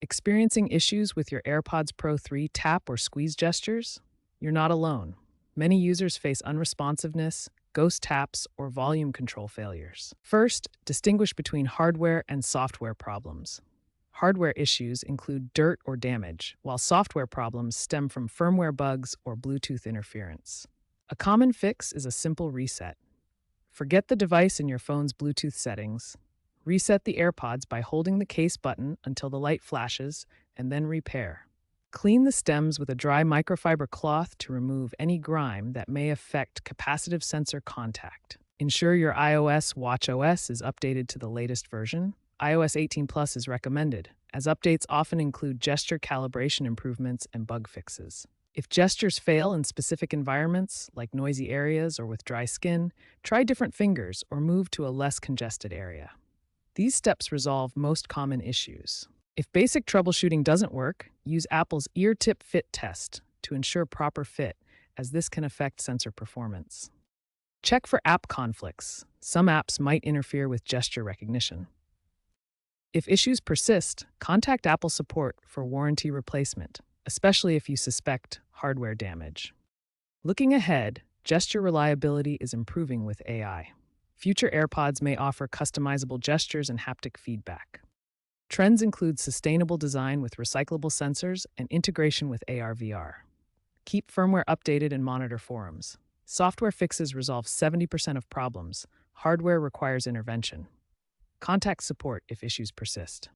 Experiencing issues with your AirPods Pro 3 tap or squeeze gestures? You're not alone. Many users face unresponsiveness, ghost taps, or volume control failures. First, distinguish between hardware and software problems. Hardware issues include dirt or damage, while software problems stem from firmware bugs or Bluetooth interference. A common fix is a simple reset. Forget the device in your phone's Bluetooth settings. Reset the AirPods by holding the case button until the light flashes, and then repair. Clean the stems with a dry microfiber cloth to remove any grime that may affect capacitive sensor contact. Ensure your iOS watchOS is updated to the latest version. iOS 18 Plus is recommended, as updates often include gesture calibration improvements and bug fixes. If gestures fail in specific environments, like noisy areas or with dry skin, try different fingers or move to a less congested area. These steps resolve most common issues. If basic troubleshooting doesn't work, use Apple's ear tip fit test to ensure proper fit, as this can affect sensor performance. Check for app conflicts. Some apps might interfere with gesture recognition. If issues persist, contact Apple support for warranty replacement, especially if you suspect hardware damage. Looking ahead, gesture reliability is improving with AI. Future AirPods may offer customizable gestures and haptic feedback. Trends include sustainable design with recyclable sensors and integration with AR/VR. Keep firmware updated and monitor forums. Software fixes resolve 70% of problems. Hardware requires intervention. Contact support if issues persist.